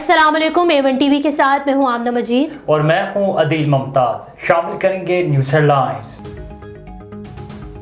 अस्सलाम वालेकुम। A1 TV के साथ मैं हूं आमना मजीद और मैं हूं अदील मुमताज। शामिल करेंगे न्यूज़ हेडलाइंस।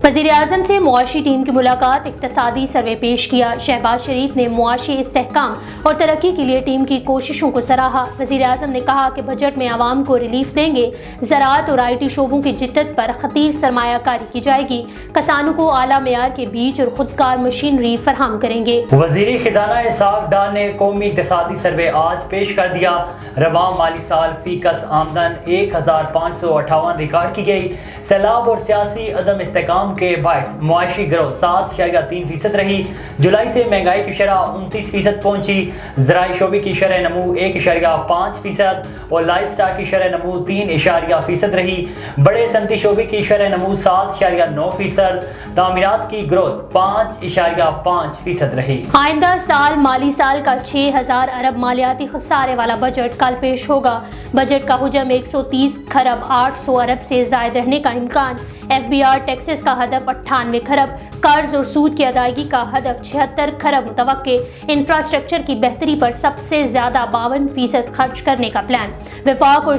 वज़ीर-ए-आज़म से मुआशी टीम की मुलाकात, इक़्तिसादी सर्वे पेश किया। शहबाज शरीफ ने मुआशी इस्तेहकाम और तरक्की के लिए टीम की कोशिशों को सराहा। वज़ीर-ए-आज़म ने कहा कि बजट में आवाम को रिलीफ देंगे। ज़राअत और IT शोबों की जिद्दत पर खतीर सरमायाकारी की जाएगी। किसानों को आला मेयार के बीज और खुदकार मशीनरी फराहम करेंगे। वज़ीर ख़ज़ाना इसहाक़ डार ने कौमी इक़्तिसादी सर्वे आज पेश कर दिया। रवां माली साल फ़ीकस आमदन 1558 रिकॉर्ड की गई। सैलाब और सियासी अदम इस्तेहकाम के बायस मुआशी ग्रोथ 7.3% रही। जुलाई से महंगाई की शरह 29% पहुंची। ज़राई शोबे की शरह नमू 1.5% और लाइफ स्टॉक की शरह नमू 3% रही। बड़े सनती शोबे की शरह नमू 7.9%। तामीरात की ग्रोथ 5.5% रही। आइंदा साल माली साल का 6000 अरब मालियाती खसारे वाला बजट कल पेश होगा। बजट का हुजम 130 खरब 800 अरब से ज़ायद रहने का इम्कान। FBR टैक्सेस का हदफ 98 खरब, कर्ज और सूद की अदायगी का हदफ 76 खरब मुतवक्के। इंफ्रास्ट्रक्चर की बेहतरी पर सबसे ज़्यादा 52% खर्च करने का प्लान। वफाक और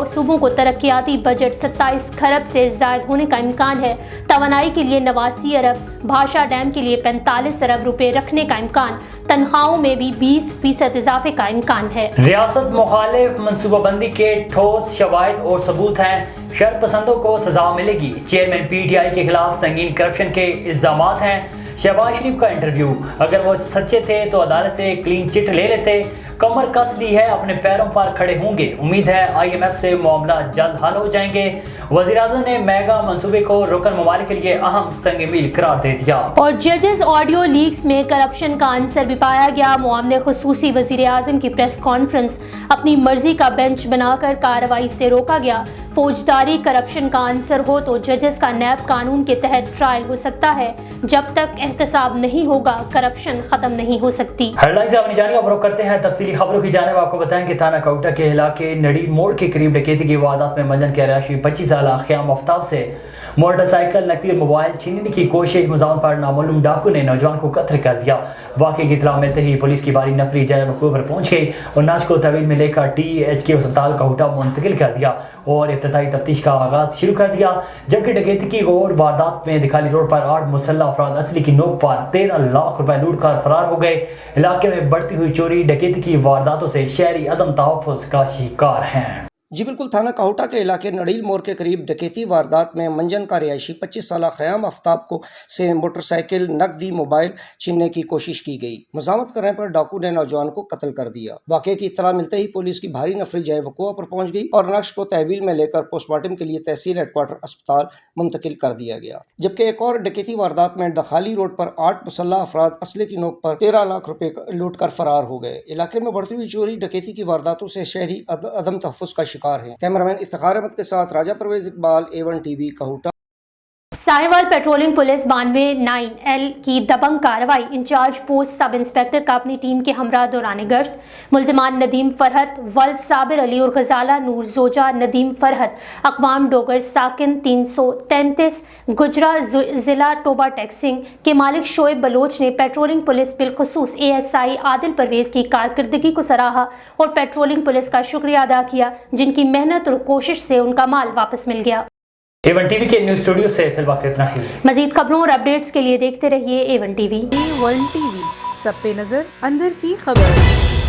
सूबों को तरक्याती बजट 27 खरब से ज़ायद होने का इम्कान है। तवानाई के लिए 89 अरब, भाषा डैम के लिए 45 अरब रुपए रखने का इम्कान। तनख्वाहों में भी 20% इजाफे का इम्कान है। रियासत मुखालिफ मनसूबाबंदी के ठोस शवाहिद और सबूत हैं। शर पसंदों को सजा मिलेगी। चेयरमैन PTI के खिलाफ संगीन करप्शन के इल्जामात हैं। शहबाज शरीफ का इंटरव्यू, अगर वो सच्चे थे तो अदालत से क्लीन चिट ले लेते। कमर कस ली है, अपने पैरों पर खड़े होंगे। उम्मीद है IMF से मामला जल्द हल हो जाएंगे। वज़ीर-ए-आज़म ने मेगा मंसूबे को रुकन ममालिक के लिए अहम संग मील करार दे दिया। और जजेस ऑडियो लीक्स में करप्शन का आंसर भी पाया गया। मुआवने खुसूसी वज़ीर-ए-आज़म की प्रेस कॉन्फ्रेंस अपनी मर्जी का बेंच बनाकर कार्रवाई से रोका गया। फौजदारी करप्शन का आंसर हो तो जजेस का नैब कानून के तहत ट्रायल हो सकता है। जब तक एहतसाब नहीं होगा करप्शन खत्म नहीं हो सकती। हेडलाइन से अपनी जानिब अब करते हैं तफसीली खबरों की जानिब। आपको बताएं कि थाना काउटा के इलाके नड़ी मोड़ के करीब डकैती की वारदात में मंजन के रहायशी 25 साल क़याम आफ्ताब से मोटरसाइकिल नकदी मोबाइल छीनने की कोशिश मुजाहन पर नामालूम डाकू ने नौजवान को कत्ल कर दिया। वाक़े की इत्तला मिलते ही पुलिस की भारी नफरी जय वक़ूअ पर पहुंच गई और नाच को तहवील में लेकर THK अस्पताल काउटा मुंतकिल कर दिया और इब्तदाई तफ्तीश का आगाज शुरू कर दिया। जबकि डकैती की और वारदात में दिखाली रोड पर 8 मुसल्लह अफराद असली की नोक पर 13 लाख रुपए लूट कर फरार हो गए। इलाके में बढ़ती हुई चोरी डकैती की वारदातों से शहरी अदम तहफ़्फ़ुज़ का शिकार हैं। जी बिल्कुल, थाना काहुटा के इलाके नड़ील मोड़ के करीब डकैती वारदात में मंजन का रिहायशी 25 साल क़याम आफ्ताब को से मोटरसाइकिल नकदी मोबाइल छीनने की कोशिश की गई। मज़ामत करने पर डाकू ने नौजवान को कत्ल कर दिया। वाक़े की इत्तला मिलते ही पुलिस की भारी नफरी जय वक़ूअ पर पहुंच गई और नक्श को तहवील में लेकर पोस्टमार्टम के लिए तहसील हेडक्वार्टर अस्पताल मुंतकिल कर दिया गया। जबकि एक और डकैती वारदात में दखाली रोड पर 8 मुसल्लह अफराद असले की नोक पर 13 लाख रुपए लूट कर फरार हो गए। इलाके में बढ़ती हुई चोरी डकैती की वारदातों से शहरी अदम तहफ़्फ़ुज़ का शिकार है। कैमरामैन इफ्तिखार अहमद के साथ Raja Pervez Iqbal, A1 TV Kahuta. Sahiwal patrolling police 92-9L की दबंग कार्रवाई। इंचार्ज पोस्ट सब इंस्पेक्टर का अपनी टीम के हमरा दौरान गश्त। मुलजिमान नदीम फरहत, वल्द साबिर अली और गजाला नूर जोजा नदीम फरहत, अकवाम डोगर साकिन 333 गुजरा जिला टोबा टैक्सिंग के मालिक शोएब बलोच ने patrolling police बिलखुसूस ASI Adil Parvez की कारकर्दगी को सराहा और पेट्रोलिंग पुलिस का शुक्रिया अदा किया, जिनकी मेहनत और कोशिश से उनका माल वापस मिल गया। A1 टीवी के न्यूज़ स्टूडियो से फिर वक्त इतना ही। मजीद खबरों और अपडेट्स के लिए देखते रहिए A1 टीवी। A1 टीवी, सब पे नजर, अंदर की खबर।